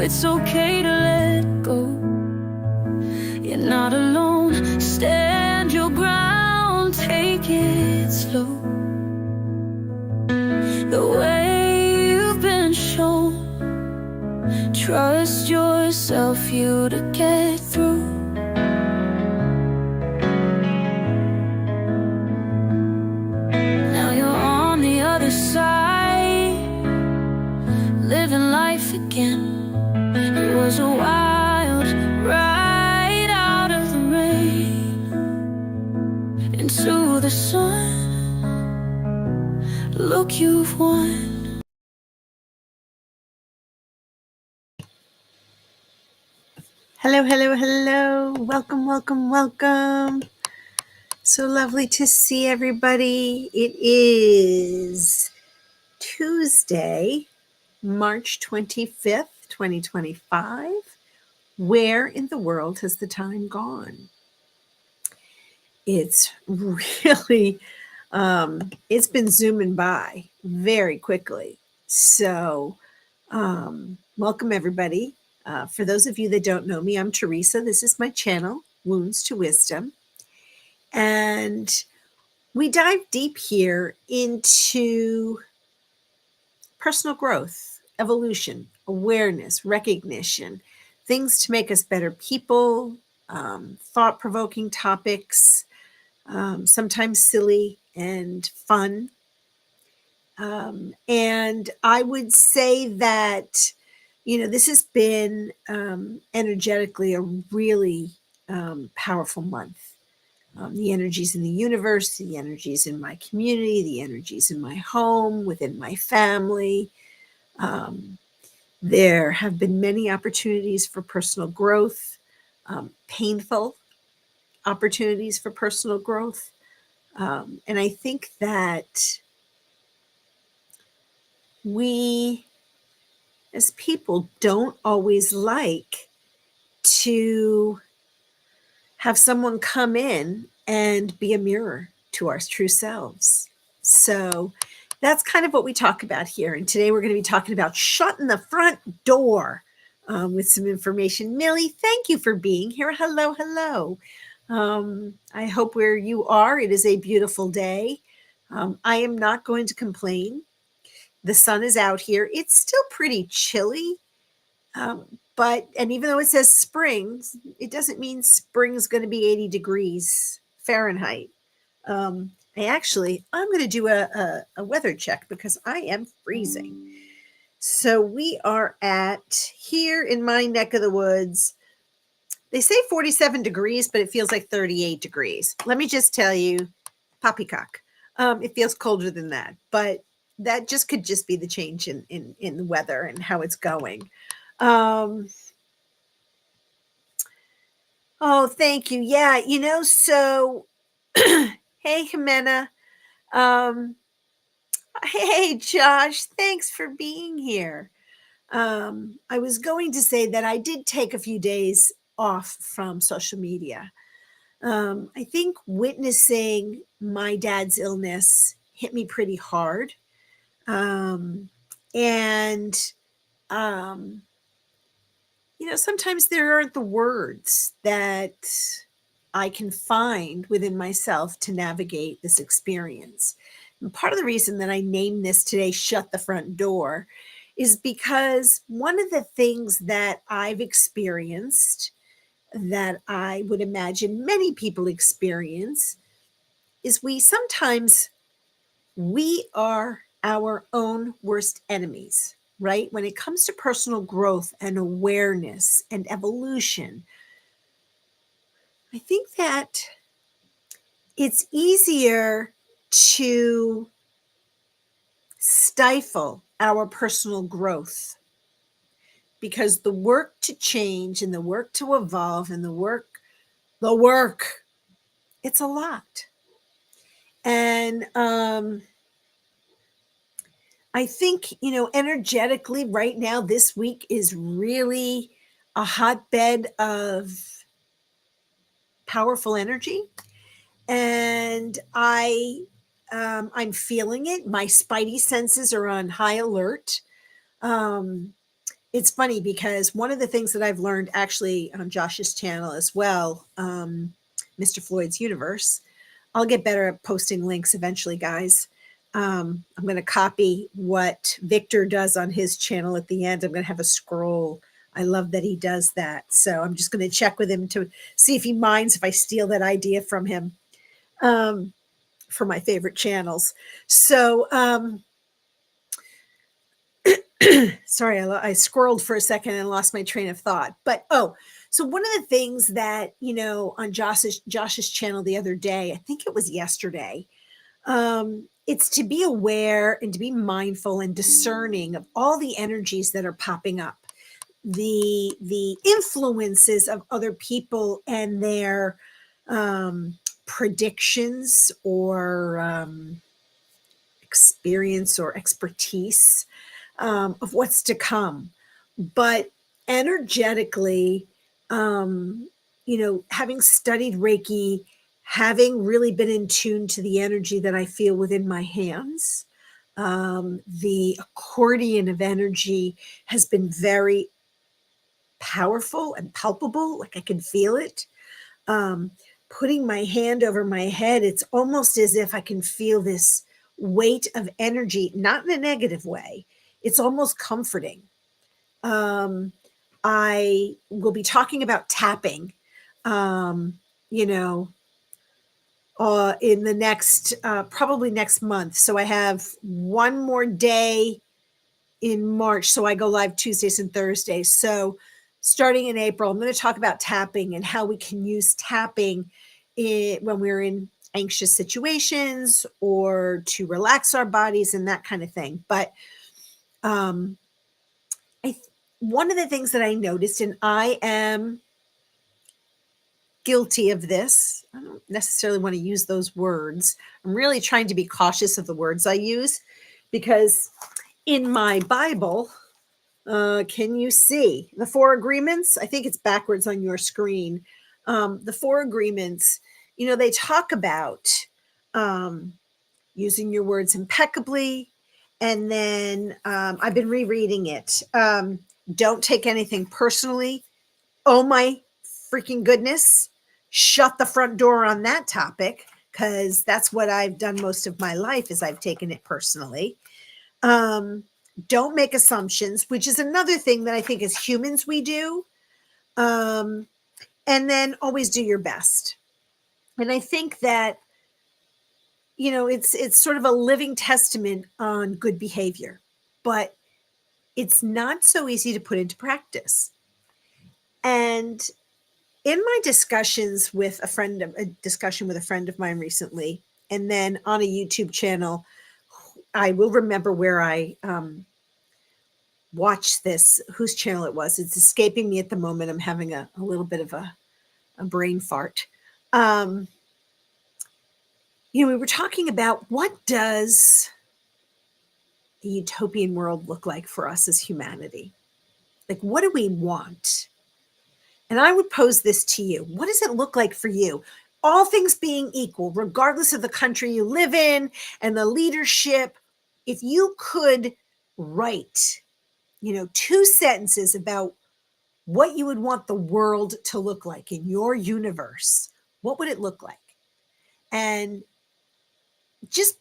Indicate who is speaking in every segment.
Speaker 1: it's okay to let go. You're not alone, stand your ground, take it slow. The way you've been shown, trust yourself, you to get through. Now you're on the other side, living life again. It was a wild ride out of the rain into the sun. Look, you've won.
Speaker 2: Hello, hello, hello. Welcome, welcome, welcome. So lovely to see everybody. It is Tuesday, March 25th, 2025. Where in the world has the time gone? It's really, it's been zooming by very quickly. So, welcome everybody. For those of you that don't know me, I'm Teresa. This is my channel, Wounds to Wisdom. And we dive deep here into personal growth, evolution, awareness, recognition, things to make us better people, thought-provoking topics, sometimes silly and fun. And I would say that, this has been energetically a really powerful month. The energies in the universe, the energies in my community, the energies in my home, within my family. There have been many opportunities for personal growth, painful opportunities for personal growth. And I think that we, as people, don't always like to have someone come in and be a mirror to our true selves. So that's kind of what we talk about here. And today we're going to be talking about shutting the front door with some information. Millie, thank you for being here. Hello, hello. I hope where you are, it is a beautiful day. I am not going to complain. The sun is out here. It's still pretty chilly. And even though it says spring, it doesn't mean spring's going to be 80 degrees Fahrenheit. I'm going to do a weather check because I am freezing. So we are at, here in my neck of the woods, they say 47 degrees, but it feels like 38 degrees. Let me just tell you, poppycock. It feels colder than that, but that could just be the change in the weather and how it's going. Oh, thank you. Yeah, so hey, Jimena. Hey, Josh, thanks for being here. I was going to say that I did take a few days off from social media. I think witnessing my dad's illness hit me pretty hard. Sometimes there aren't the words that I can find within myself to navigate this experience. And part of the reason that I named this today, Shut the Front Door, is because one of the things that I've experienced that I would imagine many people experience is we are our own worst enemies, right? When it comes to personal growth and awareness and evolution, I think that it's easier to stifle our personal growth because the work to change and the work to evolve and the work, it's a lot. And I think, energetically right now, this week is really a hotbed of powerful energy. And I'm feeling it. My spidey senses are on high alert. it's funny because one of the things that I've learned actually on Josh's channel as well, Mr. Floyd's Universe, I'll get better at posting links eventually, guys. I'm going to copy what Victor does on his channel at the end. I'm going to have a scroll. I love that he does that. So I'm just going to check with him to see if he minds if I steal that idea from him for my favorite channels. So, sorry, I squirreled for a second and lost my train of thought. But so one of the things that, on Josh's channel the other day, I think it was yesterday, it's to be aware and to be mindful and discerning of all the energies that are popping up, the influences of other people and their predictions or experience or expertise of what's to come. But energetically, having studied Reiki, having really been in tune to the energy that I feel within my hands, the accordion of energy has been very powerful and palpable. Like I can feel it. Putting my hand over my head, it's almost as if I can feel this weight of energy, not in a negative way. It's almost comforting. I will be talking about tapping, you know, in the next, probably next month. So I have one more day in March. So I go live Tuesdays and Thursdays. So starting in April, I'm going to talk about tapping and how we can use tapping when we're in anxious situations or to relax our bodies and that kind of thing. But one of the things that I noticed, and I am guilty of this, I don't necessarily want to use those words. I'm really trying to be cautious of the words I use because in my Bible, can you see the 4 agreements? I think it's backwards on your screen. The 4 agreements, they talk about using your words impeccably. And then I've been rereading it. Don't take anything personally. Oh my freaking goodness. Shut the front door on that topic, because that's what I've done most of my life is I've taken it personally. Don't make assumptions, which is another thing that I think as humans we do. And then always do your best. And I think that, it's sort of a living testament on good behavior, but it's not so easy to put into practice. And in my discussions with a discussion with a friend of mine recently, and then on a YouTube channel, I will remember where I watched this, whose channel it was. It's escaping me at the moment. I'm having a little bit of a brain fart. We were talking about what does the utopian world look like for us as humanity? Like, what do we want? And I would pose this to you. What does it look like for you? All things being equal, regardless of the country you live in and the leadership, if you could write, 2 sentences about what you would want the world to look like in your universe, what would it look like? And just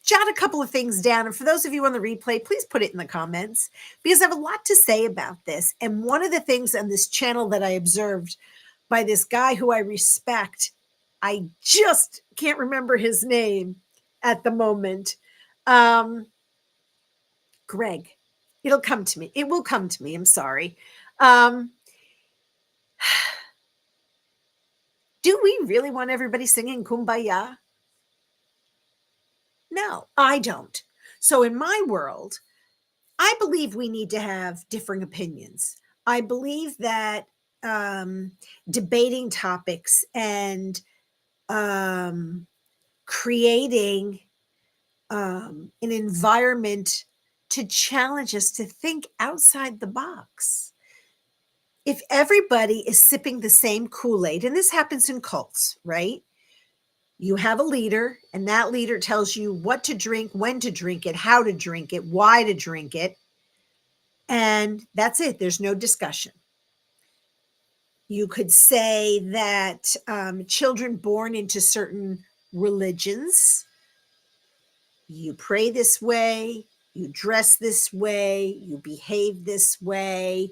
Speaker 2: jot a couple of things down. And for those of you on the replay, please put it in the comments because I have a lot to say about this. And one of the things on this channel that I observed by this guy who I respect, I just can't remember his name at the moment. Greg, it'll come to me. It will come to me. I'm sorry. Do we really want everybody singing Kumbaya? No, I don't. So in my world, I believe we need to have differing opinions. I believe that debating topics and creating an environment to challenge us to think outside the box. If everybody is sipping the same Kool-Aid, and this happens in cults, right? You have a leader, and that leader tells you what to drink, when to drink it, how to drink it, why to drink it. And that's it. There's no discussion. You could say that children born into certain religions, you pray this way, you dress this way, you behave this way.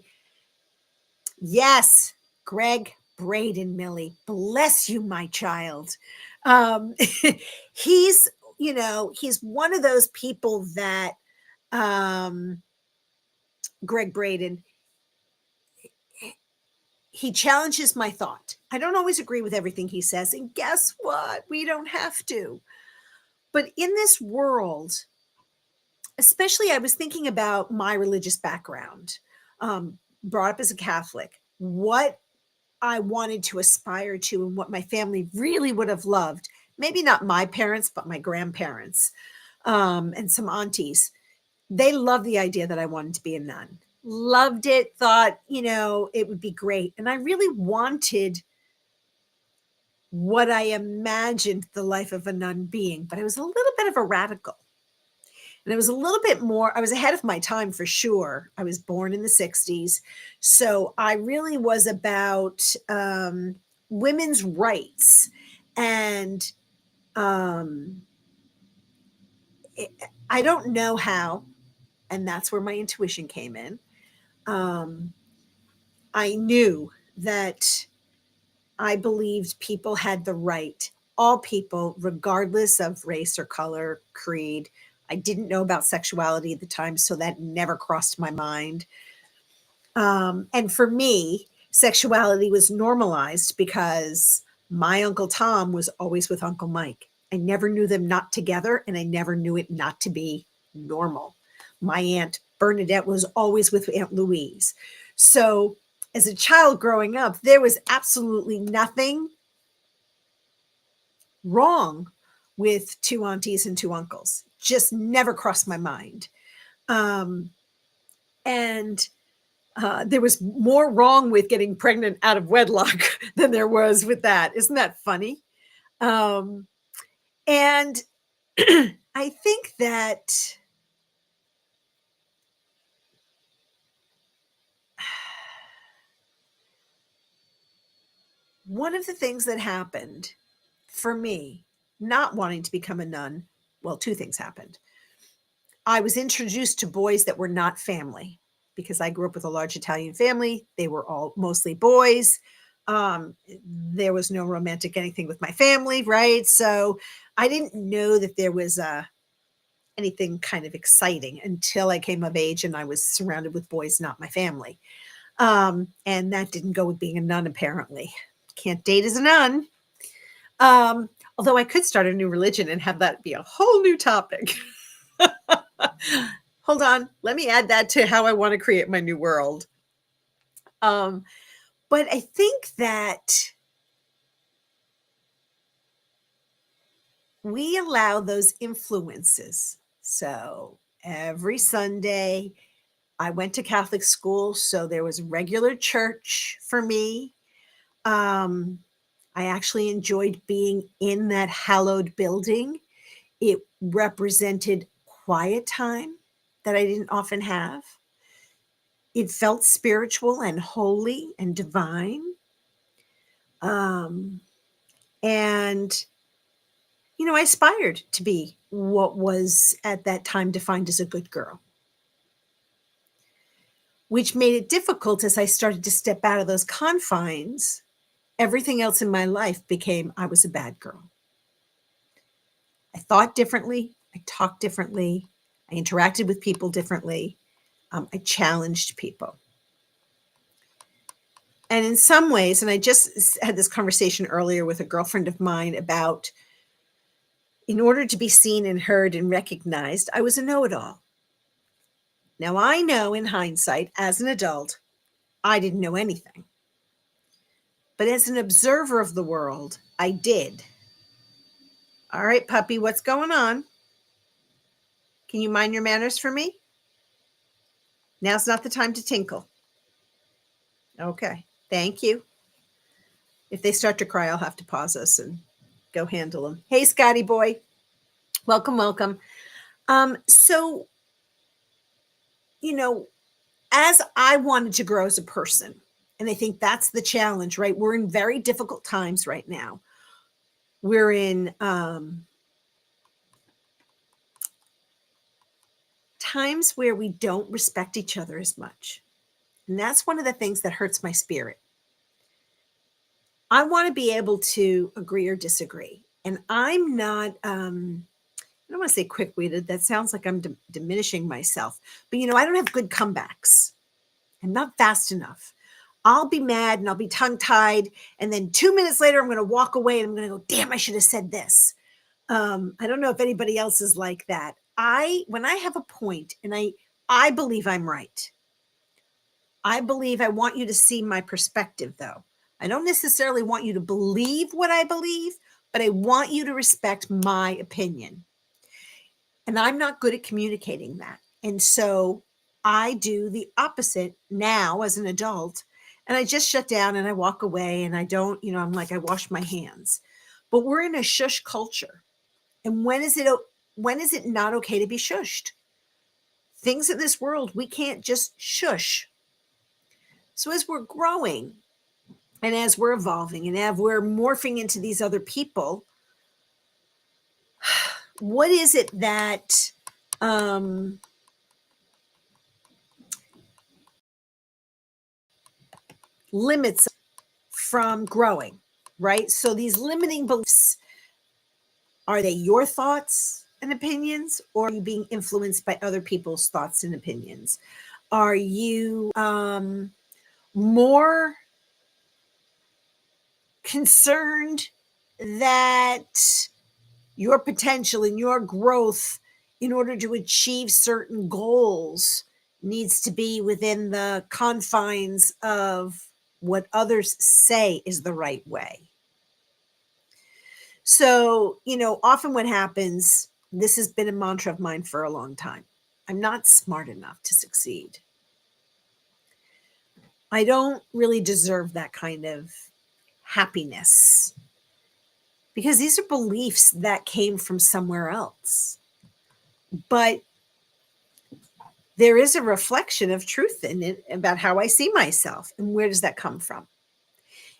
Speaker 2: Yes, Greg Braden, Millie, bless you, my child. Um, he's, he's one of those people that um, Greg Braden, he challenges my thought. I don't always agree with everything he says. And guess what? We don't have to. But in this world, especially, I was thinking about my religious background, brought up as a Catholic, what I wanted to aspire to and what my family really would have loved. Maybe not my parents, but my grandparents and some aunties. They loved the idea that I wanted to be a nun. Loved it, thought, it would be great. And I really wanted what I imagined the life of a nun being, but I was a little bit of a radical. And it was a little bit more, I was ahead of my time for sure. I was born in the 60s. So I really was about women's rights. And I don't know how, and that's where my intuition came in. I knew that I believed people had the right, all people, regardless of race or color, creed. I didn't know about sexuality at the time, so that never crossed my mind. And for me, sexuality was normalized because my Uncle Tom was always with Uncle Mike. I never knew them not together, and I never knew it not to be normal. My Aunt Bernadette was always with Aunt Louise. So as a child growing up, there was absolutely nothing wrong with two aunties and two uncles. Just never crossed my mind. And there was more wrong with getting pregnant out of wedlock than there was with that. Isn't that funny? And I think that one of the things that happened for me, not wanting to become a nun, well, two things happened. I was introduced to boys that were not family because I grew up with a large Italian family. They were all mostly boys. There was no romantic anything with my family, right? So I didn't know that there was anything kind of exciting until I came of age and I was surrounded with boys, not my family. And that didn't go with being a nun, apparently. Can't date as a nun. Although I could start a new religion and have that be a whole new topic. Hold on. Let me add that to how I want to create my new world. But I think that we allow those influences. So every Sunday, I went to Catholic school, so there was regular church for me. I actually enjoyed being in that hallowed building. It represented quiet time that I didn't often have. It felt spiritual and holy and divine. Um, and, I aspired to be what was at that time defined as a good girl, which made it difficult as I started to step out of those confines. Everything else in my life became I was a bad girl. I thought differently. I talked differently. I interacted with people differently. I challenged people. And in some ways, and I just had this conversation earlier with a girlfriend of mine about in order to be seen and heard and recognized, I was a know-it-all. Now, I know in hindsight, as an adult, I didn't know anything. But as an observer of the world, I did. All right, puppy, what's going on? Can you mind your manners for me? Now's not the time to tinkle. Okay, thank you. If they start to cry, I'll have to pause us and go handle them. Hey, Scotty boy. Welcome, welcome. So, as I wanted to grow as a person, and I think that's the challenge, right? We're in very difficult times right now. We're in times where we don't respect each other as much. And that's one of the things that hurts my spirit. I want to be able to agree or disagree. And I'm not, I don't want to say quick witted. That sounds like I'm diminishing myself. But, I don't have good comebacks. I'm not fast enough. I'll be mad and I'll be tongue tied. And then 2 minutes later, I'm going to walk away and I'm going to go, damn, I should have said this. I don't know if anybody else is like that. When I have a point and I believe I'm right, I believe I want you to see my perspective, though. I don't necessarily want you to believe what I believe, but I want you to respect my opinion. And I'm not good at communicating that. And so I do the opposite now as an adult. And I just shut down and I walk away and I don't, I'm like, I wash my hands. But we're in a shush culture. And when is it not okay to be shushed? Things in this world, we can't just shush. So as we're growing and as we're evolving and as we're morphing into these other people, what is it that limits from growing, right? So these limiting beliefs, are they your thoughts and opinions, or are you being influenced by other people's thoughts and opinions? Are you more concerned that your potential and your growth in order to achieve certain goals needs to be within the confines of what others say is the right way? So, often what happens, this has been a mantra of mine for a long time. I'm not smart enough to succeed. I don't really deserve that kind of happiness because these are beliefs that came from somewhere else. But there is a reflection of truth in it about how I see myself and where does that come from?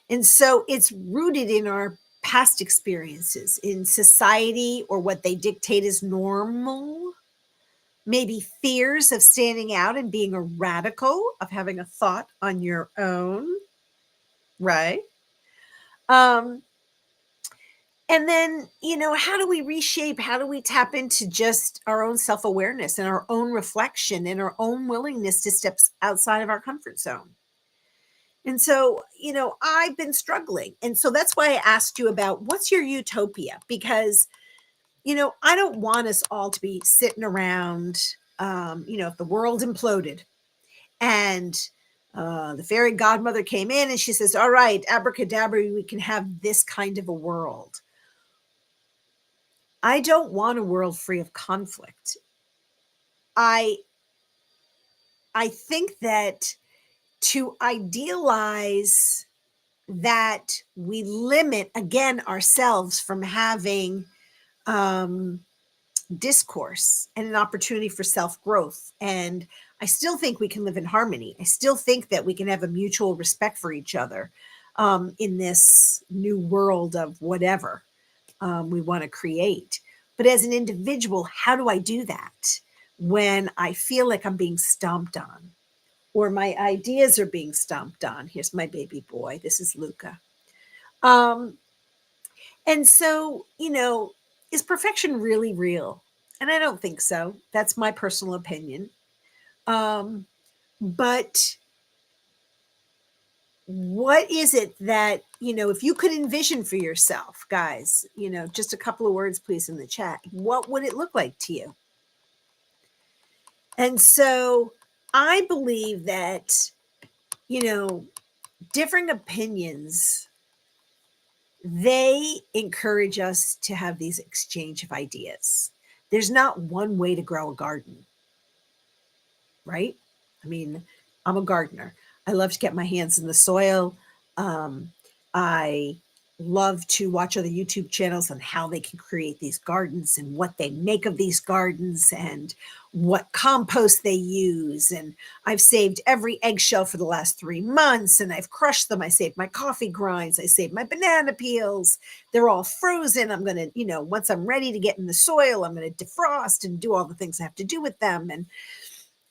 Speaker 2: And so it's rooted in our past experiences in society or what they dictate as normal, maybe fears of standing out and being a radical, of having a thought on your own, right? Um, and then, how do we reshape? How do we tap into just our own self awareness and our own reflection and our own willingness to step outside of our comfort zone? And so, I've been struggling. And so that's why I asked you about what's your utopia? Because, I don't want us all to be sitting around, if the world imploded and the fairy godmother came in and she says, all right, abracadabra, we can have this kind of a world. I don't want a world free of conflict. I I think that to idealize that we limit again ourselves from having um, discourse and an opportunity for self growth. And I still think we can live in harmony. I still think that we can have a mutual respect for each other in this new world of whatever we want to create. But as an individual, how do I do that when I feel like I'm being stomped on or my ideas are being stomped on? Here's my baby boy. This is Luca. Um, and so, is perfection really real? And I don't think so. That's my personal opinion. Um, but what is it that, if you could envision for yourself, guys, just a couple of words, please, in the chat, what would it look like to you? And so I believe that, different opinions, they encourage us to have these exchange of ideas. There's not one way to grow a garden, right? I mean, I'm a gardener. I love to get my hands in the soil. I love to watch other YouTube channels on how they can create these gardens and what they make of these gardens and what compost they use. And I've saved every eggshell for the last 3 months and I've crushed them. I saved my coffee grinds. I saved my banana peels. They're all frozen. I'm going to, once I'm ready to get in the soil, I'm going to defrost and do all the things I have to do with them. And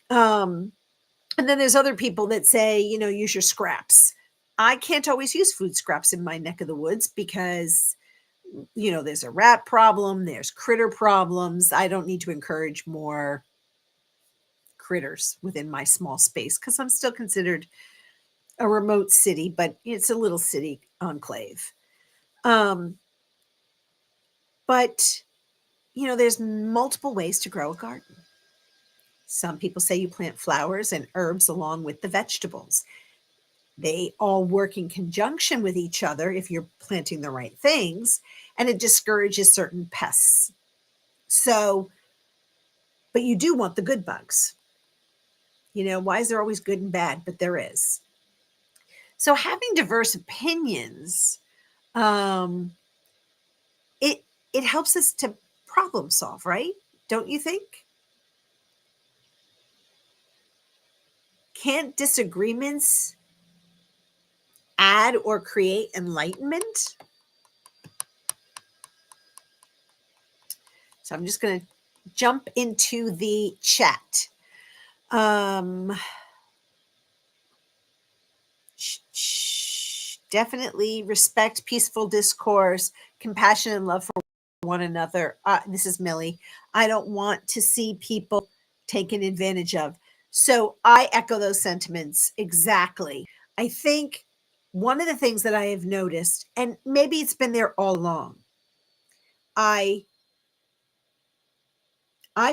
Speaker 2: then there's other people that say, use your scraps. I can't always use food scraps in my neck of the woods because, there's a rat problem, there's critter problems. I don't need to encourage more critters within my small space because I'm still considered a remote city, but it's a little city enclave. But, there's multiple ways to grow a garden. Some people say you plant flowers and herbs along with the vegetables. They all work in conjunction with each other if you're planting the right things, and it discourages certain pests. So, but you do want the good bugs. Why is there always good and bad? But there is. So having diverse opinions, um, it helps us to problem solve, right? Don't you think? Can't disagreements add or create enlightenment? So I'm just going to jump into the chat. Definitely respect peaceful discourse, compassion and love for one another. This is Millie. I don't want to see people taken advantage of. So I echo those sentiments exactly. I think one of the things that I have noticed, and maybe it's been there all along, I've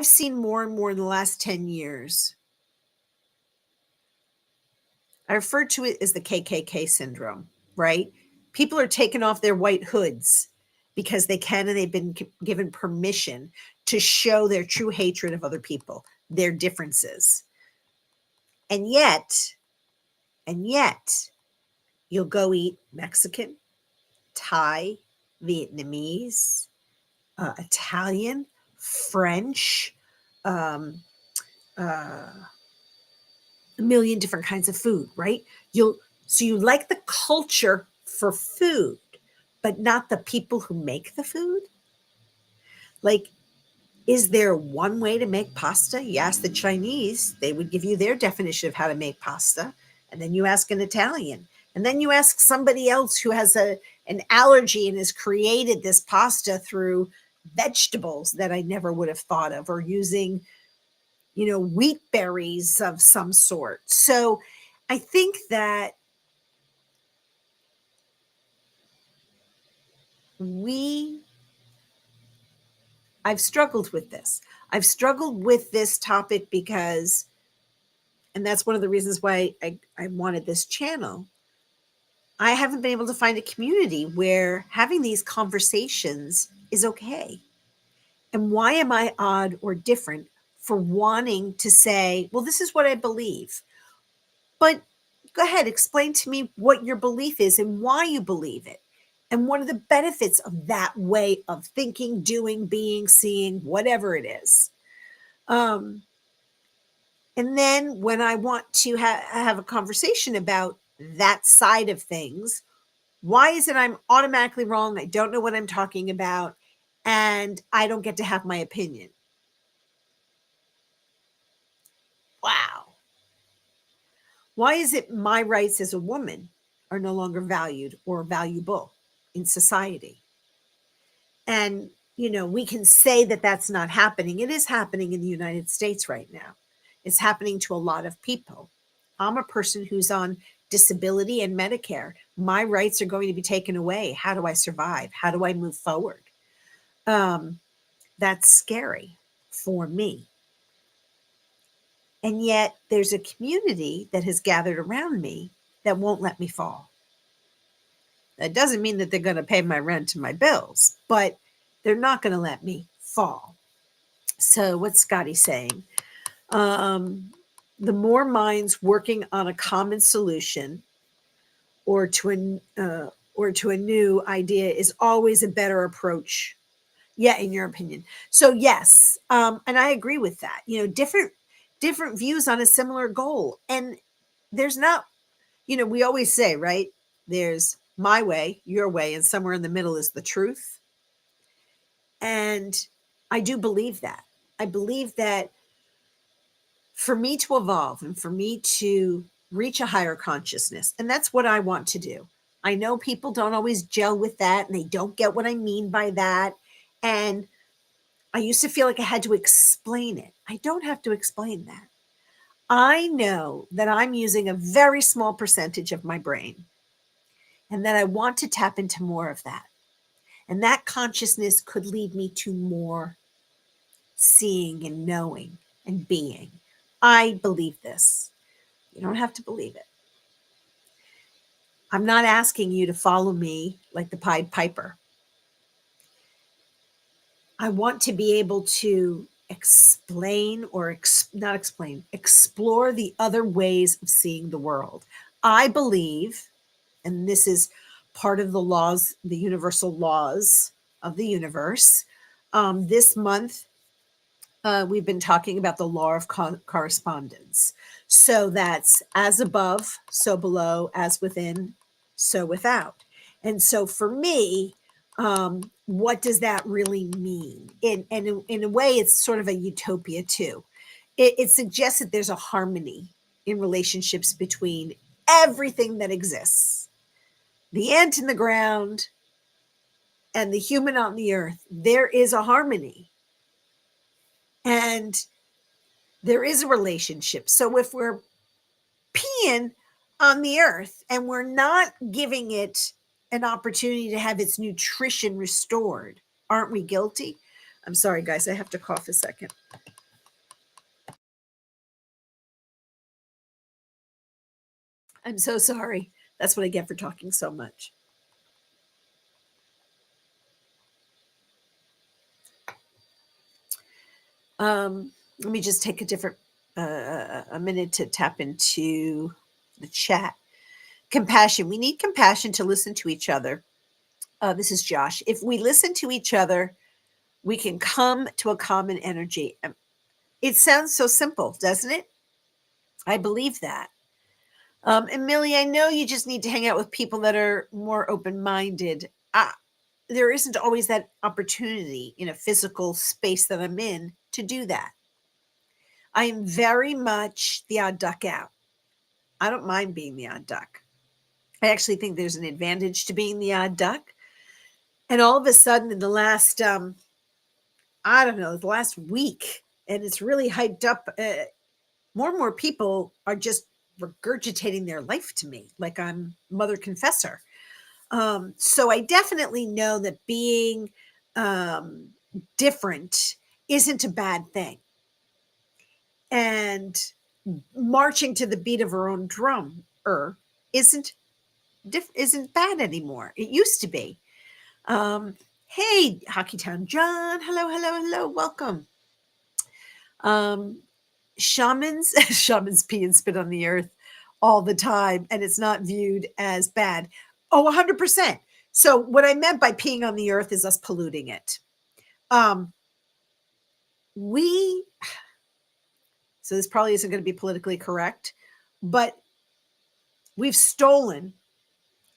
Speaker 2: seen more and more in the last 10 years. I refer to it as the KKK syndrome, right? People are taking off their white hoods because they can and they've been given permission to show their true hatred of other people, their differences. And yet, you'll go eat Mexican, Thai, Vietnamese, Italian, French, um, uh, a million different kinds of food, right? So you like the culture for food, but not the people who make the food? Like, is there one way to make pasta? You ask the Chinese, they would give you their definition of how to make pasta. And then you ask an Italian. And then you ask somebody else who has an allergy and has created this pasta through vegetables that I never would have thought of, or using wheat berries of some sort. So I think that I've struggled with this. I've struggled with this topic because, and that's one of the reasons why I wanted this channel. I haven't been able to find a community where having these conversations is okay. And why am I odd or different for wanting to say, well, this is what I believe? But go ahead, explain to me what your belief is and why you believe it. And what are the benefits of that way of thinking, doing, being, seeing, whatever it is. And then when I want to have a conversation about that side of things, why is it I'm automatically wrong? I don't know what I'm talking about, and I don't get to have my opinion. Wow. Why is it my rights as a woman are no longer valued or valuable in society? And, we can say that that's not happening. It is happening in the United States right now. It's happening to a lot of people. I'm a person who's on disability and Medicare. My rights are going to be taken away. How do I survive? How do I move forward? That's scary for me. And yet there's a community that has gathered around me that won't let me fall. That doesn't mean that they're going to pay my rent and my bills, but they're not going to let me fall. So what's Scotty saying? The more minds working on a common solution or to or to a new idea is always a better approach. Yeah, in your opinion. So yes, and I agree with that. Different views on a similar goal, and there's not. We always say, right? There's my way, your way, and somewhere in the middle is the truth. And I do believe that. I believe that for me to evolve and for me to reach a higher consciousness, and that's what I want to do. I know people don't always gel with that and they don't get what I mean by that. And I used to feel like I had to explain it. I don't have to explain that. I know that I'm using a very small percentage of my brain and that I want to tap into more of that. And that consciousness could lead me to more seeing and knowing and being. I believe this. You don't have to believe it. I'm not asking you to follow me like the Pied Piper. I want to be able to explain or not explain, explore the other ways of seeing the world. I believe, and this is part of the laws, the universal laws of the universe. This month, we've been talking about the law of correspondence. So that's as above, so below, as within, so without. And so for me, what does that really mean? In a way, it's sort of a utopia too. It suggests that there's a harmony in relationships between everything that exists, the ant in the ground and the human on the earth. There is a harmony. And there is a relationship. So if we're peeing on the earth and we're not giving it an opportunity to have its nutrition restored, aren't we guilty? I'm sorry, guys, I have to cough a second. I'm so sorry. That's what I get for talking so much. Let me just take a minute to tap into the chat. Compassion. We need compassion to listen to each other. This is Josh. If we listen to each other, we can come to a common energy. It sounds so simple, doesn't it? I believe that. And Millie, I know you just need to hang out with people that are more open minded. There isn't always that opportunity in a physical space that I'm in to do that. I am very much the odd duck out. I don't mind being the odd duck. I actually think there's an advantage to being the odd duck. And all of a sudden, in the last, I don't know, the last week, and it's really hyped up. More and more people are just regurgitating their life to me like I'm Mother Confessor. So I definitely know that being um, different isn't a bad thing. And marching to the beat of our own drum isn't isn't bad anymore. It used to be. Hey, Hockeytown John. Hello, hello, hello. Welcome. Um, shamans pee and spit on the earth all the time, and it's not viewed as bad. Oh, 100%. So what I meant by peeing on the earth is us polluting it. Um, we so this probably isn't going to be politically correct, but we've stolen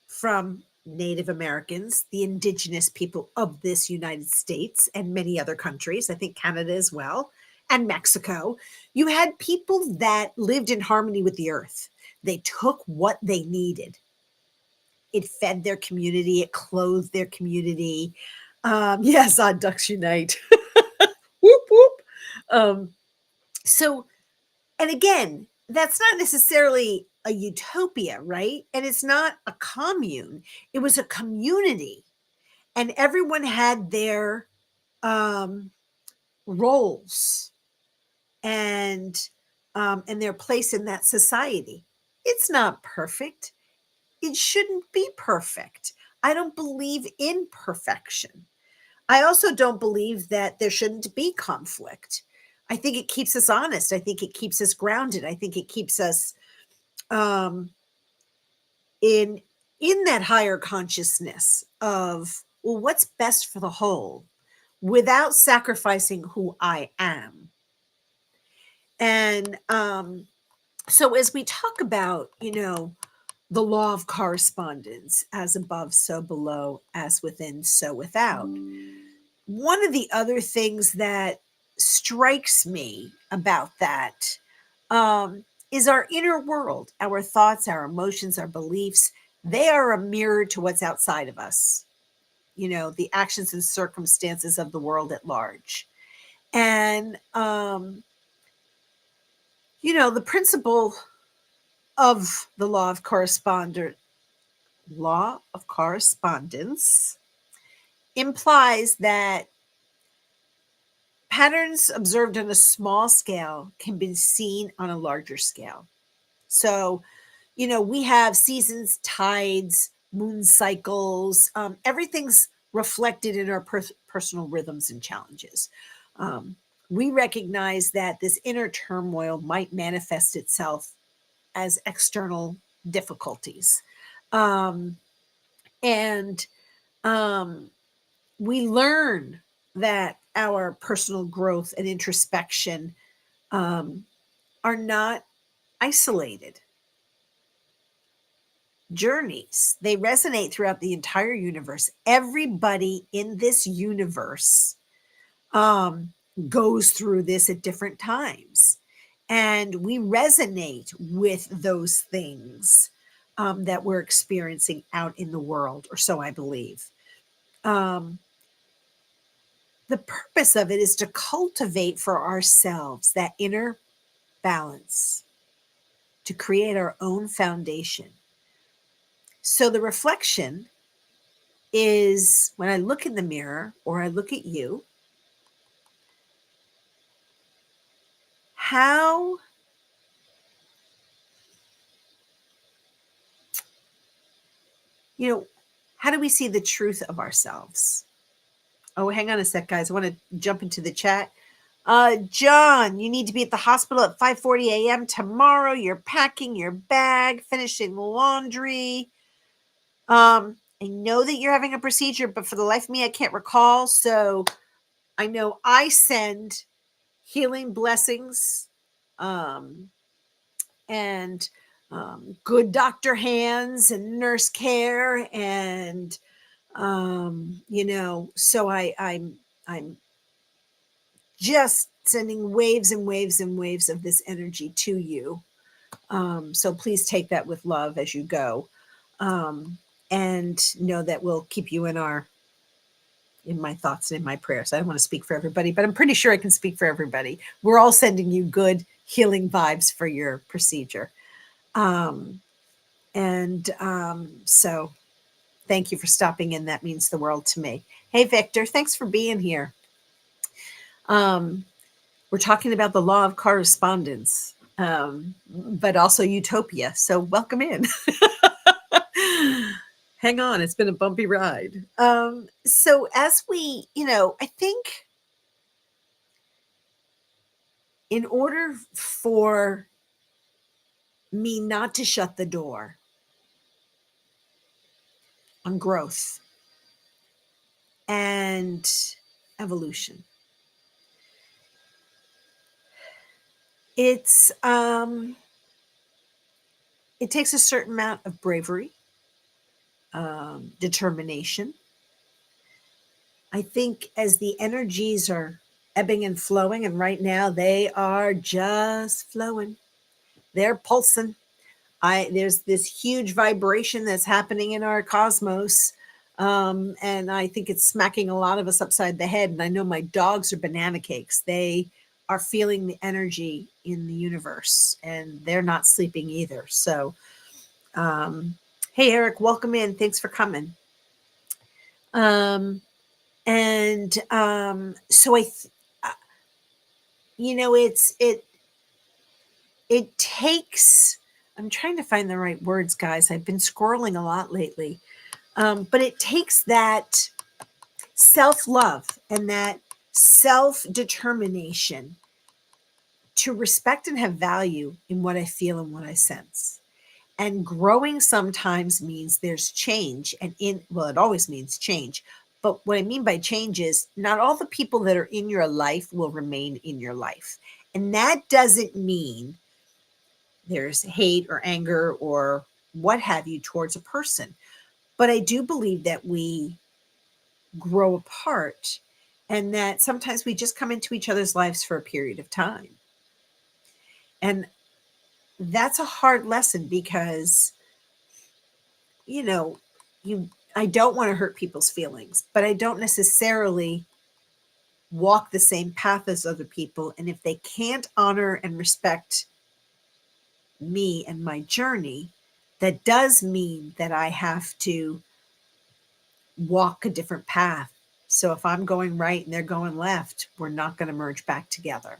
Speaker 2: from Native Americans, the indigenous people of this United States and many other countries, I think Canada as well, and Mexico. You had people that lived in harmony with the earth. They took what they needed. It fed their community, it clothed their community. Yes, odd ducks unite. Whoop, whoop. Um, so, and again, that's not necessarily a utopia, right? And it's not a commune, it was a community. And everyone had their um, roles and and their place in that society. It's not perfect. It shouldn't be perfect. I don't believe in perfection. I also don't believe that there shouldn't be conflict. I think it keeps us honest. I think it keeps us grounded. I think it keeps us um, in in that higher consciousness of, well, what's best for the whole without sacrificing who I am. And so as we talk about, the law of correspondence, as above, so below, as within, so without, one of the other things that strikes me about that is our inner world, our thoughts, our emotions, our beliefs. They are a mirror to what's outside of us, the actions and circumstances of the world at large. And, the principle of the law of correspondence implies that patterns observed on a small scale can be seen on a larger scale. So, we have seasons, tides, moon cycles, everything's reflected in our personal rhythms and challenges. We recognize that this inner turmoil might manifest itself as external difficulties. Um, and we learn that our personal growth and introspection are not isolated journeys. They resonate throughout the entire universe. Everybody in this universe goes through this at different times. And we resonate with those things that we're experiencing out in the world, or so I believe. The purpose of it is to cultivate for ourselves that inner balance, to create our own foundation. So the reflection is when I look in the mirror or I look at you, how how do we see the truth of ourselves? Oh, hang on a sec, guys. I want to jump into the chat. John, you need to be at the hospital at 5:40 a.m. tomorrow. You're packing your bag, finishing laundry. I know that you're having a procedure, but for the life of me, I can't recall. So I know I send healing blessings and good doctor hands and nurse care, and so I'm just sending waves and waves and waves of this energy to you. So please take that with love as you go, and know that we'll keep you in my thoughts and in my prayers. I don't want to speak for everybody, but I'm pretty sure I can speak for everybody. We're all sending you good healing vibes for your procedure. So thank you for stopping in. That means the world to me. Hey, Victor, thanks for being here. We're talking about the law of correspondence, but also utopia. So welcome in. Hang on, it's been a bumpy ride. So as we, I think in order for me not to shut the door on growth and evolution, it takes a certain amount of bravery, determination. I think as the energies are ebbing and flowing, and right now they are just flowing, they're pulsing. There's this huge vibration that's happening in our cosmos, and I think it's smacking a lot of us upside the head. And I know my dogs are banana cakes. They are feeling the energy in the universe, and they're not sleeping either. So, hey, Eric, welcome in. Thanks for coming. So it takes, I'm trying to find the right words, guys. I've been scrolling a lot lately. But it takes that self-love and that self-determination to respect and have value in what I feel and what I sense. And growing sometimes means there's change. Well, it always means change. But what I mean by change is not all the people that are in your life will remain in your life. And that doesn't mean there's hate or anger or what have you towards a person. But I do believe that we grow apart and that sometimes we just come into each other's lives for a period of time. And that's a hard lesson because, you know, you I don't want to hurt people's feelings, but I don't necessarily walk the same path as other people. And if they can't honor and respect me and my journey, that does mean that I have to walk a different path. So if I'm going right and they're going left, we're not going to merge back together.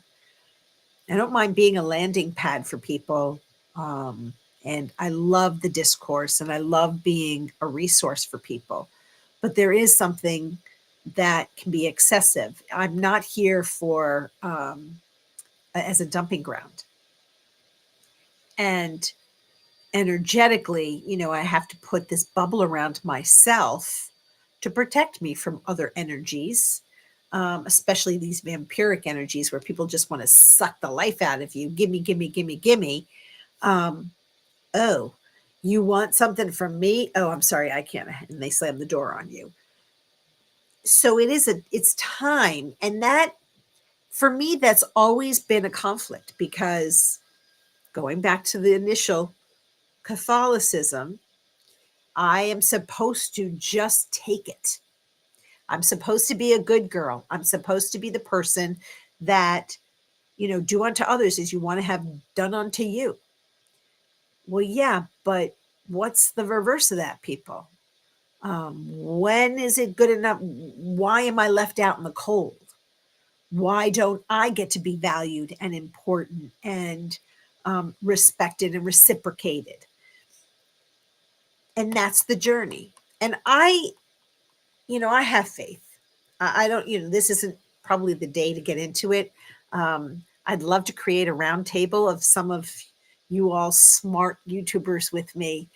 Speaker 2: I don't mind being a landing pad for people. Um, and I love the discourse and I love being a resource for people. But there is something that can be excessive. I'm not here for as a dumping ground. And energetically, I have to put this bubble around myself to protect me from other energies, especially these vampiric energies where people just want to suck the life out of you. Gimme, gimme, gimme, gimme. Um, oh, you want something from me? Oh, I'm sorry, I can't. And they slam the door on you. So it's time. And that, for me, that's always been a conflict because going back to the initial Catholicism, I am supposed to just take it. I'm supposed to be a good girl. I'm supposed to be the person that, do unto others as you want to have done unto you. Well, yeah, but what's the reverse of that, people? When is it good enough? Why am I left out in the cold? Why don't I get to be valued and important and respected and reciprocated? And that's the journey. And I have faith. I don't, this isn't probably the day to get into it. I'd love to create a round table of some of you all smart YouTubers with me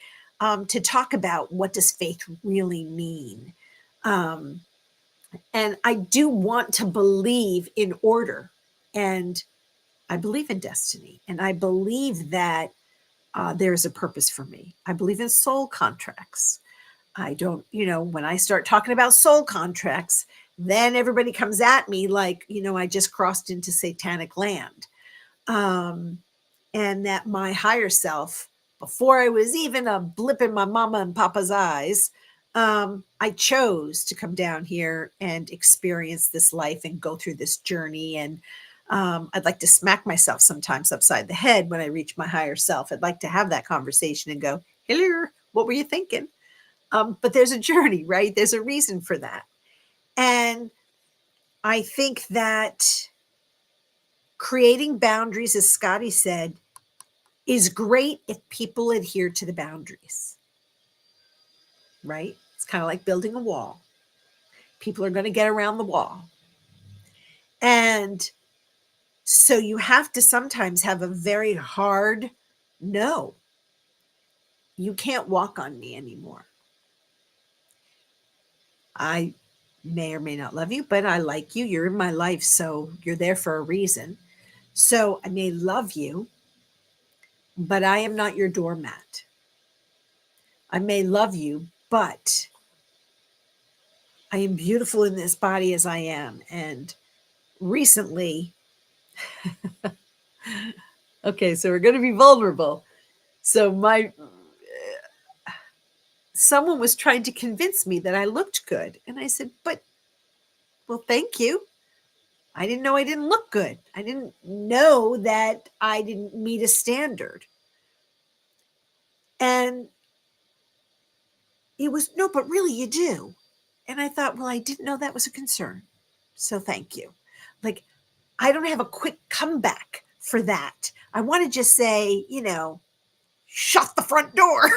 Speaker 2: to talk about what does faith really mean. Um, and I do want to believe in order, and I believe in destiny, and I believe that there's a purpose for me. I believe in soul contracts. I don't, when I start talking about soul contracts, then everybody comes at me like, I just crossed into satanic land. Um, and that my higher self, before I was even a blip in my mama and papa's eyes, I chose to come down here and experience this life and go through this journey. And I'd like to smack myself sometimes upside the head when I reach my higher self. I'd like to have that conversation and go, hello, what were you thinking? But there's a journey, right? There's a reason for that. And I think that creating boundaries, as Scotty said, is great if people adhere to the boundaries, right? It's kind of like building a wall. People are going to get around the wall. And so you have to sometimes have a very hard no. You can't walk on me anymore. I may or may not love you, but I like you. You're in my life, so you're there for a reason. So I may love you, but I am not your doormat. I may love you, but I am beautiful in this body as I am. And recently, okay, so we're going to be vulnerable. So someone was trying to convince me that I looked good. And I said, well, thank you. I didn't know I didn't look good. I didn't know that I didn't meet a standard. And it was, no, but really you do. And I thought, well, I didn't know that was a concern. So thank you. Like, I don't have a quick comeback for that. I want to just say, shut the front door.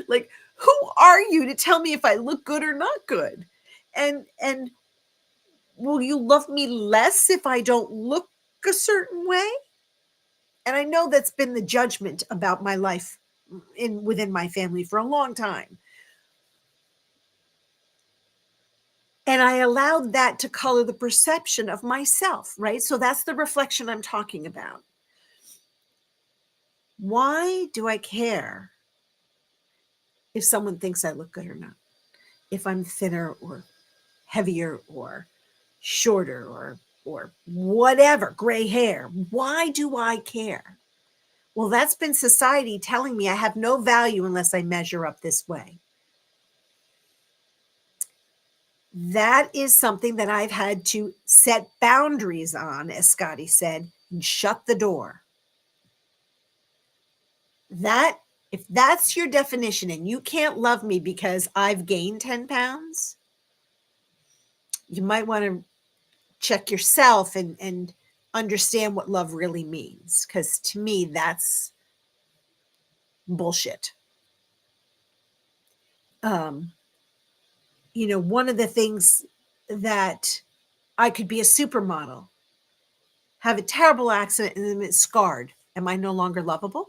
Speaker 2: Like, who are you to tell me if I look good or not good? And will you love me less if I don't look a certain way? And I know that's been the judgment about my life within my family for a long time. And I allowed that to color the perception of myself, right? So that's the reflection I'm talking about. Why do I care if someone thinks I look good or not? If I'm thinner or heavier or shorter or whatever, gray hair. Why do I care? Well, that's been society telling me I have no value unless I measure up this way. That is something that I've had to set boundaries on, as Scotty said, and shut the door. That, if that's your definition and you can't love me because I've gained 10 pounds, you might want to check yourself and understand what love really means. Because to me, that's bullshit. Um, one of the things that I could be a supermodel, have a terrible accident, and then it's scarred. Am I no longer lovable?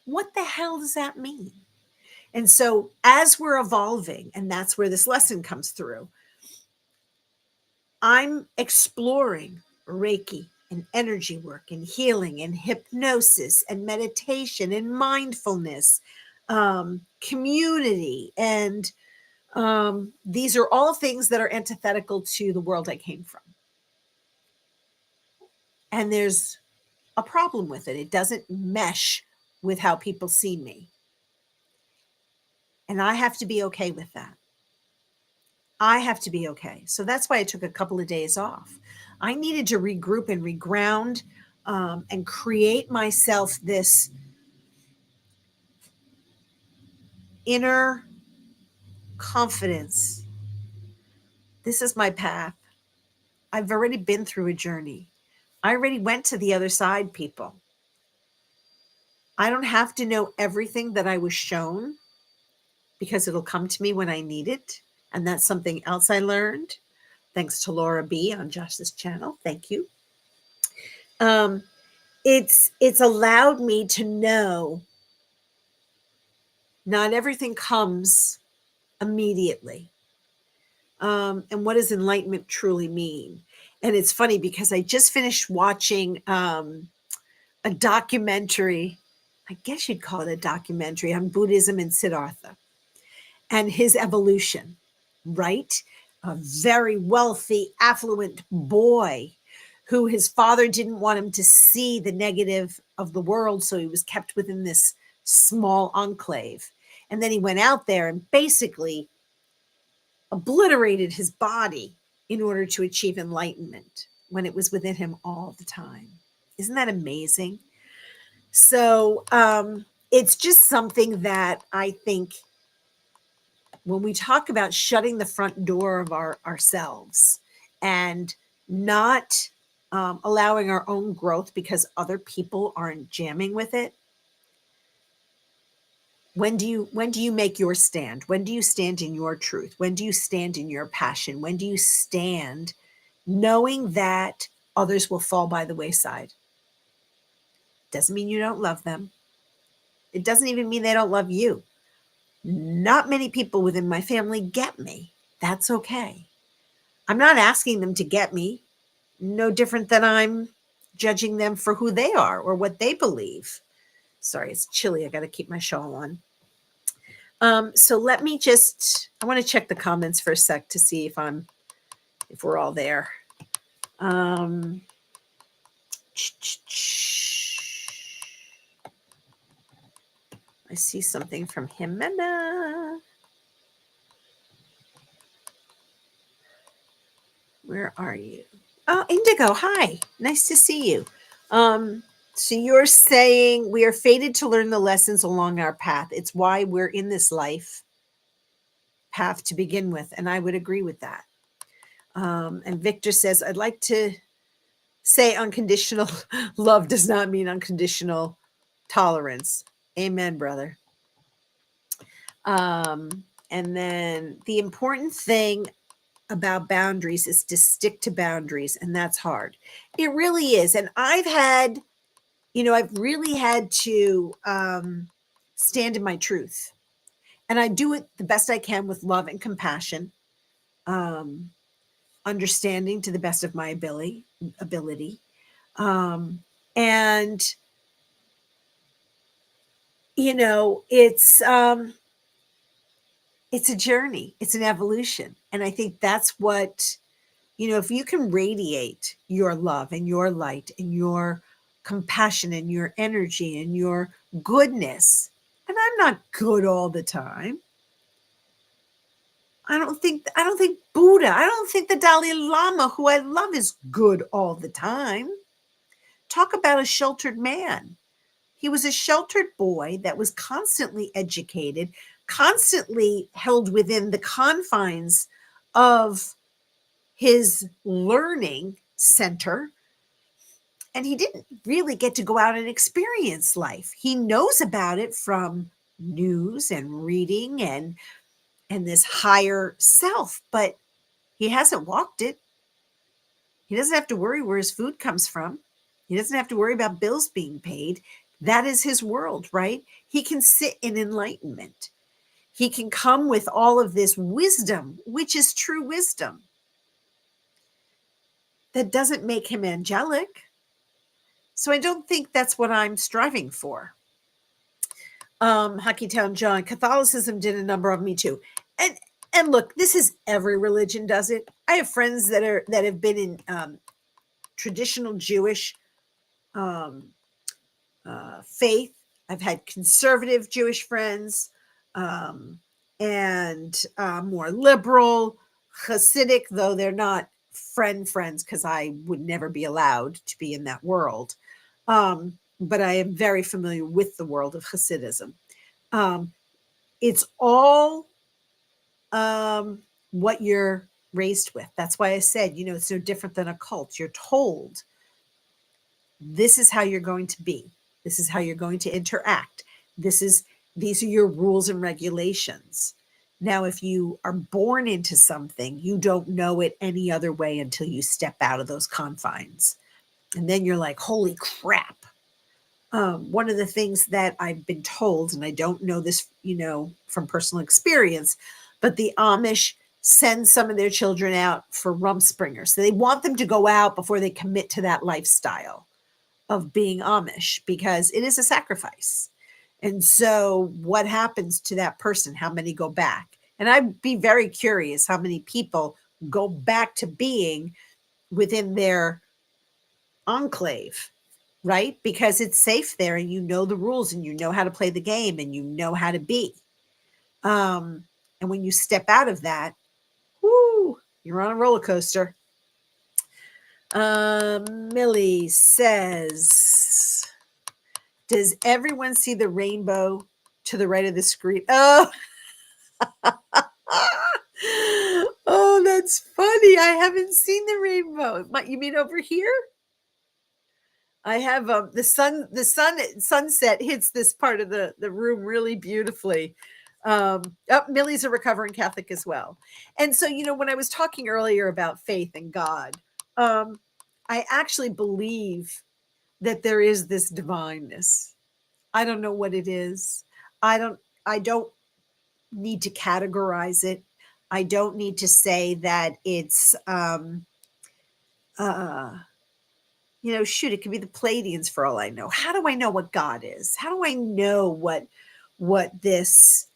Speaker 2: What the hell does that mean? And so, as we're evolving, and that's where this lesson comes through, I'm exploring Reiki and energy work and healing and hypnosis and meditation and mindfulness, community. And these are all things that are antithetical to the world I came from. And there's a problem with it. It doesn't mesh with how people see me. And I have to be okay with that. I have to be okay. So that's why I took a couple of days off. I needed to regroup and reground and create myself this inner confidence. This is my path. I've already been through a journey. I already went to the other side, people. I don't have to know everything that I was shown because it'll come to me when I need it. And that's something else I learned. Thanks to Laura B on Josh's channel. Thank you. It's allowed me to know not everything comes immediately. And what does enlightenment truly mean? And it's funny because I just finished watching a documentary. I guess you'd call it a documentary on Buddhism and Siddhartha and his evolution, right? A very wealthy, affluent boy who his father didn't want him to see the negative of the world, so he was kept within this small enclave. And then he went out there and basically obliterated his body in order to achieve enlightenment when it was within him all the time. Isn't that amazing? So it's just something that I think when we talk about shutting the front door of ourselves and not allowing our own growth because other people aren't jamming with it, when do you make your stand? When do you stand in your truth? When do you stand in your passion? When do you stand knowing that others will fall by the wayside? Doesn't mean you don't love them. It doesn't even mean they don't love you. Not many people within my family get me. That's okay. I'm not asking them to get me, no different than I'm judging them for who they are or what they believe. Sorry, it's chilly. I got to keep my shawl on. So let me I want to check the comments for a sec to see if we're all there. I see something from Jimena. Where are you? Oh, Indigo. Hi. Nice to see you. So you're saying we are fated to learn the lessons along our path. It's why we're in this life path to begin with. And I would agree with that. And Victor says, I'd like to say unconditional love does not mean unconditional tolerance. Amen, brother. And then the important thing about boundaries is to stick to boundaries, and that's hard. It really is. And I've really had to stand in my truth. And I do it the best I can with love and compassion, um, understanding to the best of my ability. Um, and it's a journey, it's an evolution. And I think that's what, if you can radiate your love and your light and your compassion and your energy and your goodness, and I'm not good all the time. I don't think Buddha, I don't think the Dalai Lama, who I love, is good all the time. Talk about a sheltered man. He was a sheltered boy that was constantly educated, constantly held within the confines of his learning center. And he didn't really get to go out and experience life. He knows about it from news and reading and this higher self, but he hasn't walked it. He doesn't have to worry where his food comes from. He doesn't have to worry about bills being paid. That is his world, right? He can sit in enlightenment. He can come with all of this wisdom, which is true wisdom. That doesn't make him angelic. So I don't think that's what I'm striving for. Hockeytown John, Catholicism did a number of me too. And look, this is every religion does it. I have friends that have been in traditional Jewish faith. I've had conservative Jewish friends, and more liberal, Hasidic, though they're not friends because I would never be allowed to be in that world. But I am very familiar with the world of Hasidism. It's all what you're raised with. That's why I said, it's no different than a cult. You're told this is how you're going to be. This is how you're going to interact. These are your rules and regulations. Now, if you are born into something, you don't know it any other way until you step out of those confines. And then you're like, holy crap. One of the things that I've been told, and I don't know this, from personal experience, but the Amish send some of their children out for Rumspringa. So they want them to go out before they commit to that lifestyle of being Amish because it is a sacrifice. And so what happens to that person? How many go back? And I'd be very curious how many people go back to being within their enclave, right? Because it's safe there and you know the rules and you know how to play the game and you know how to be. And when you step out of that, whoo, you're on a roller coaster. Millie says, does everyone see the rainbow to the right of the screen? Oh, oh, that's funny. I haven't seen the rainbow. You mean over here? I have the sunset hits this part of the room really beautifully. Millie's a recovering Catholic as well. And so, when I was talking earlier about faith and God, I actually believe that there is this divineness. I don't know what it is. I don't need to categorize it. I don't need to say that it's shoot, it could be the Pleiadians for all I know. How do I know what God is? How do I know what this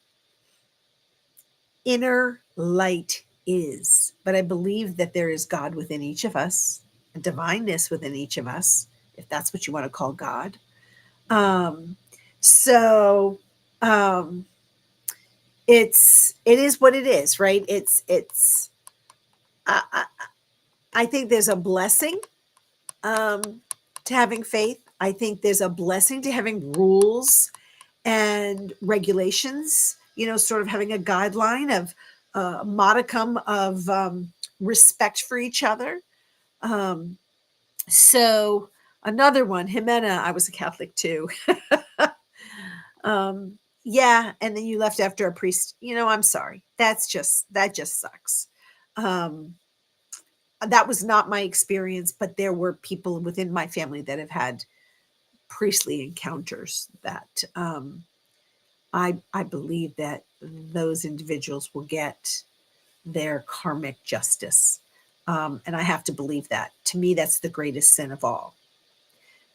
Speaker 2: inner light is? But I believe that there is God within each of us, a divineness within each of us, if that's what you want to call God. So it is what it is, right? I think there's a blessing to having faith. I think there's a blessing to having rules and regulations, sort of having a guideline of a modicum of respect for each other. So another one, Jimena, I was a Catholic too. Yeah. And then you left after a priest, I'm sorry. That just sucks. Um, that was not my experience, but there were people within my family that have had priestly encounters that I believe that those individuals will get their karmic justice. And I have to believe that. To me, that's the greatest sin of all.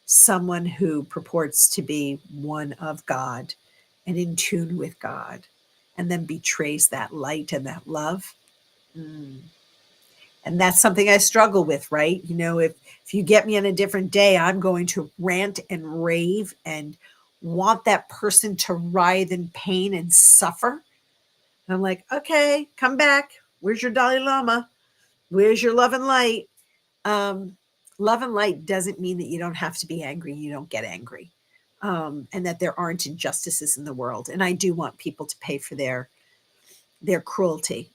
Speaker 2: Someone who purports to be one of God and in tune with God and then betrays that light and that love. Mm. And that's something I struggle with, right? You know, if you get me on a different day, I'm going to rant and rave and want that person to writhe in pain and suffer. And I'm like, okay, come back. Where's your Dalai Lama? Where's your love and light? Um, love and light doesn't mean that you don't have to be angry. You don't get angry. And that there aren't injustices in the world. And I do want people to pay for their cruelty.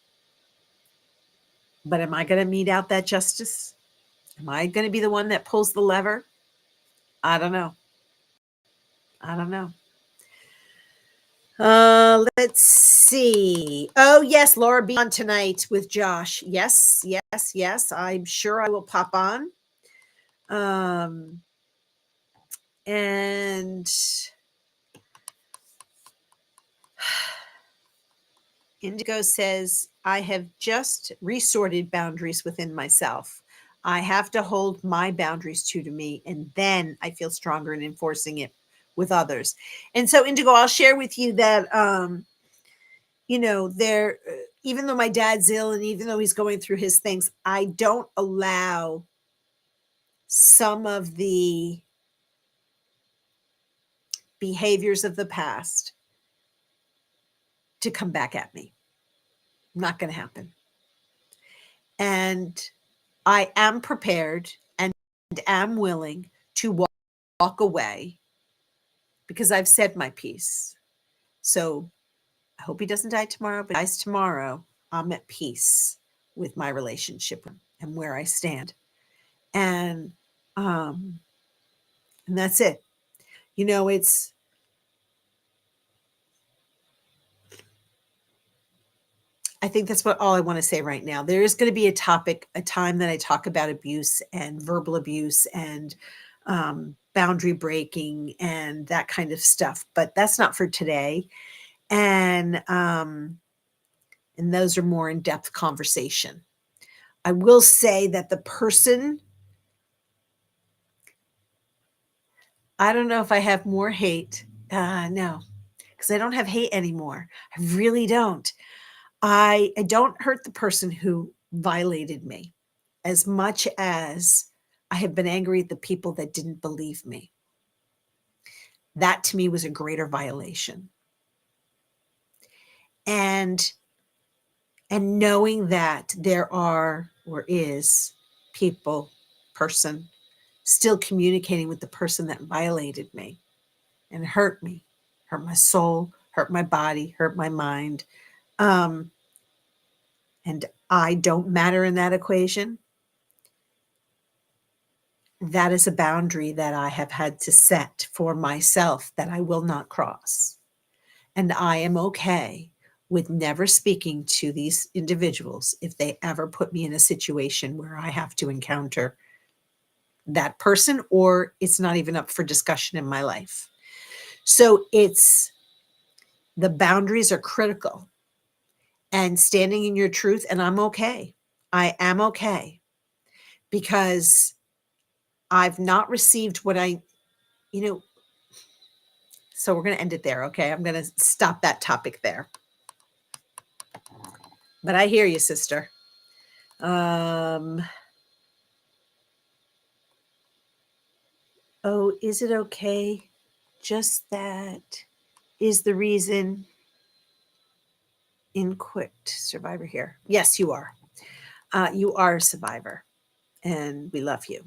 Speaker 2: But am I going to mete out that justice? Am I going to be the one that pulls the lever? I don't know. I don't know. Let's see. Oh, yes, Laura be on tonight with Josh. Yes, yes, yes. I'm sure I will pop on. And Indigo says, I have just resorted boundaries within myself. I have to hold my boundaries true to me, and then I feel stronger in enforcing it with others. And so, Indigo, I'll share with you that, there, even though my dad's ill and even though he's going through his things, I don't allow some of the behaviors of the past to come back at me. Not going to happen. And I am prepared and am willing to walk away because I've said my piece. So I hope he doesn't die tomorrow, but dies tomorrow. I'm at peace with my relationship and where I stand. And that's it. You know, I think that's what all I want to say right now. There is going to be a time that I talk about abuse and verbal abuse and boundary breaking and that kind of stuff, but that's not for today. And those are more in-depth conversation. I will say that the person, I don't know if I have more hate. No, because I don't have hate anymore. I really don't. I don't hurt the person who violated me as much as I have been angry at the people that didn't believe me. That to me was a greater violation. And knowing that there are or is person still communicating with the person that violated me and hurt my soul, hurt my body, hurt my mind. And I don't matter in that equation. That is a boundary that I have had to set for myself that I will not cross. And I am okay with never speaking to these individuals if they ever put me in a situation where I have to encounter that person or it's not even up for discussion in my life. So the boundaries are critical and standing in your truth. And I'm okay. I am okay because I've not received what so we're going to end it there. Okay. I'm going to stop that topic there. But I hear you, sister. Oh, is it okay? Just that is the reason in quit survivor here. Yes, you are. You are a survivor and we love you.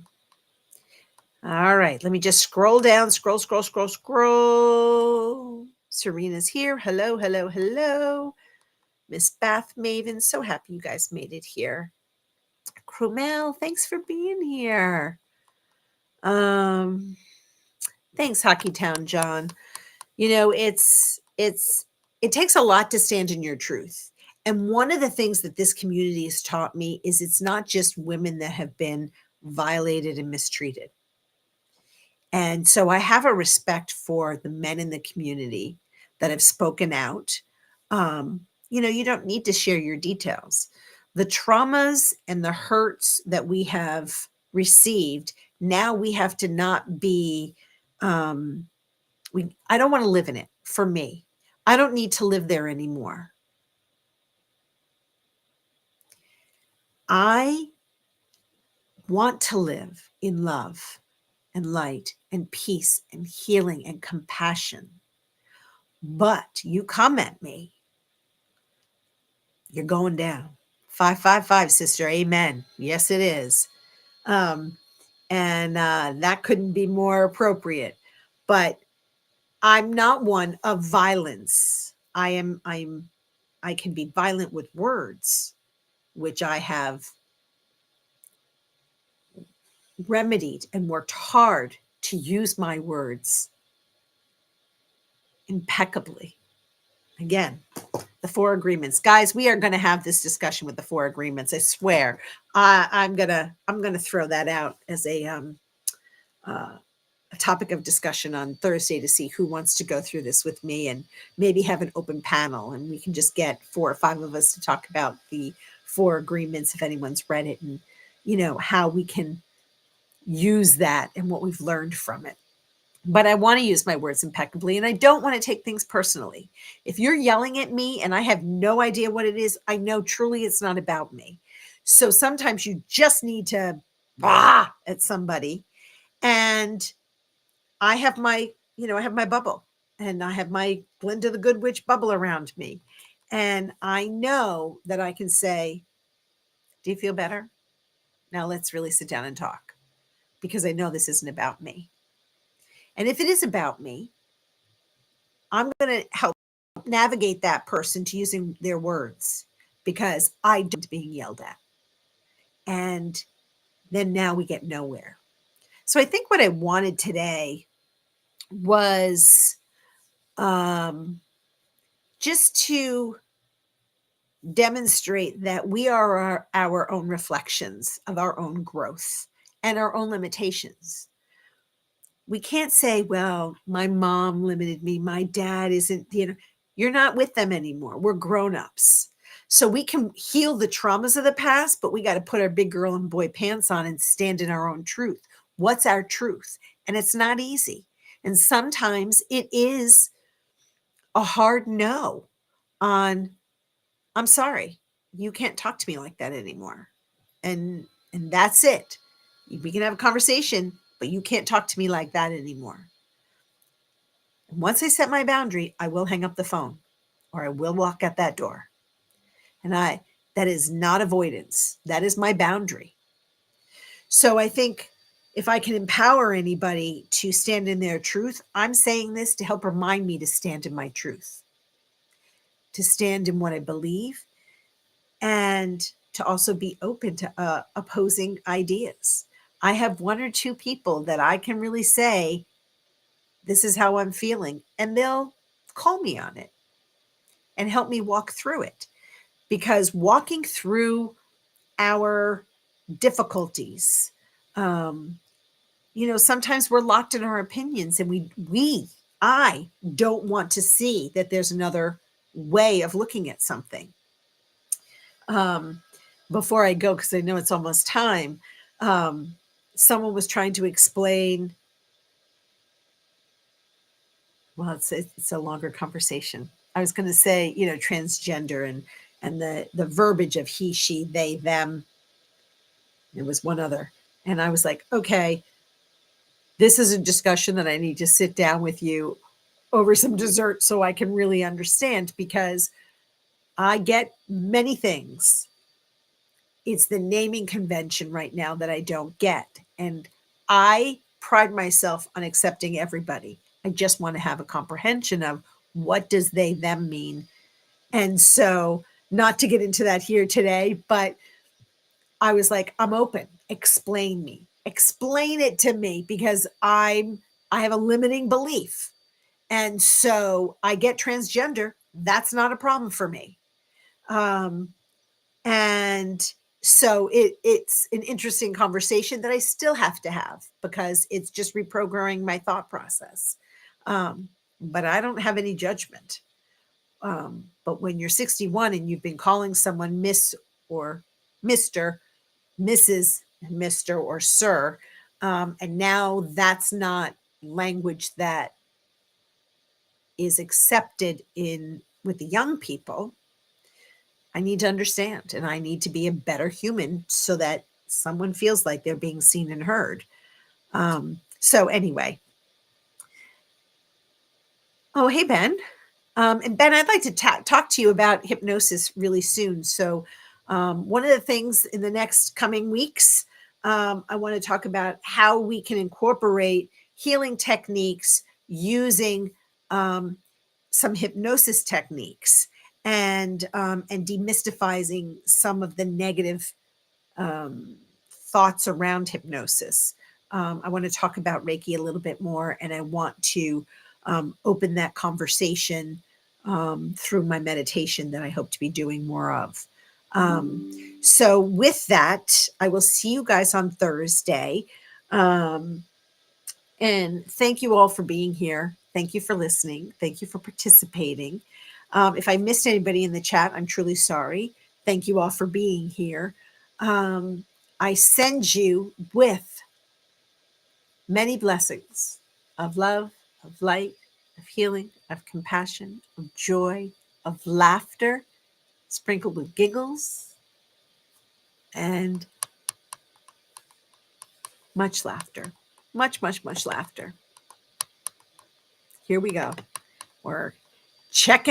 Speaker 2: All right. Let me just scroll down, scroll. Serena's here. Hello, hello, hello. Miss Bath Maven. So happy you guys made it here. Cromel, thanks for being here. Thanks, Hockey Town John. You know, it takes a lot to stand in your truth. And one of the things that this community has taught me is it's not just women that have been violated and mistreated. And so I have a respect for the men in the community that have spoken out. You don't need to share your details. The traumas and the hurts that we have received, now we have to not be, I don't want to live in it for me. I don't need to live there anymore. I want to live in love and light and peace and healing and compassion. But you come at me, you're going down. 555, sister. Amen. Yes, it is. Um, and that couldn't be more appropriate. But I'm not one of violence. I can be violent with words, which I have remedied and worked hard to use my words impeccably. Again, the 4 agreements, guys. We are going to have this discussion with the 4 agreements. I swear. I'm gonna throw that out as a topic of discussion on Thursday to see who wants to go through this with me, and maybe have an open panel, and we can just get 4 or 5 of us to talk about the 4 agreements if anyone's read it, and how we can use that and what we've learned from it. But I want to use my words impeccably, and I don't want to take things personally. If you're yelling at me and I have no idea what it is, I know truly it's not about me. So sometimes you just need to bah at somebody. And I have my bubble, and I have my Glinda the Good Witch bubble around me. And I know that I can say, do you feel better? Now let's really sit down and talk, because I know this isn't about me. And if it is about me, I'm going to help navigate that person to using their words, because I don't being yelled at. And then now we get nowhere. So I think what I wanted today was just to demonstrate that we are our own reflections of our own growth and our own limitations. We can't say, well, my mom limited me, my dad isn't, you're not with them anymore. We're grown-ups. So we can heal the traumas of the past, but we got to put our big girl and boy pants on and stand in our own truth. What's our truth? And it's not easy. And sometimes it is a hard no on, I'm sorry, you can't talk to me like that anymore. And that's it. We can have a conversation, but you can't talk to me like that anymore. And once I set my boundary, I will hang up the phone, or I will walk out that door. And that is not avoidance. That is my boundary. So I think if I can empower anybody to stand in their truth, I'm saying this to help remind me to stand in my truth, to stand in what I believe, and to also be open to opposing ideas. I have 1 or 2 people that I can really say, this is how I'm feeling, and they'll call me on it and help me walk through it. Because walking through our difficulties, sometimes we're locked in our opinions, and I don't want to see that there's another way of looking at something. Before I go, because I know it's almost time, someone was trying to explain. Well, it's a longer conversation. I was going to say, transgender and the verbiage of he, she, they, them. There was one other, and I was like, okay, this is a discussion that I need to sit down with you over some dessert so I can really understand, because I get many things. It's the naming convention right now that I don't get. And I pride myself on accepting everybody. I just want to have a comprehension of what does they, them mean. And so, not to get into that here today, but I was like, I'm open. Explain me. Explain it to me, because I have a limiting belief. And so I get transgender. That's not a problem for me. And so it's an interesting conversation that I still have to have because it's just reprogramming my thought process. But I don't have any judgment. But when you're 61 and you've been calling someone Miss or Mr., Mrs., Mr., or Sir, and now that's not language that is accepted in with the young people, I need to understand and I need to be a better human so that someone feels like they're being seen and heard. So anyway. Oh, hey, Ben. And Ben, I'd like to talk to you about hypnosis really soon. So one of the things in the next coming weeks, I want to talk about how we can incorporate healing techniques using some hypnosis techniques and demystifying some of the negative thoughts around hypnosis. I want to talk about Reiki a little bit more, and I want to open that conversation through my meditation that I hope to be doing more of. So, with that, I will see you guys on Thursday. And thank you all for being here. Thank you for listening. Thank you for participating. If I missed anybody in the chat, I'm truly sorry. Thank you all for being here. I send you with many blessings of love, of light, of healing, of compassion, of joy, of laughter, sprinkled with giggles, and much laughter. Much, much, much laughter. Here we go. We're checking.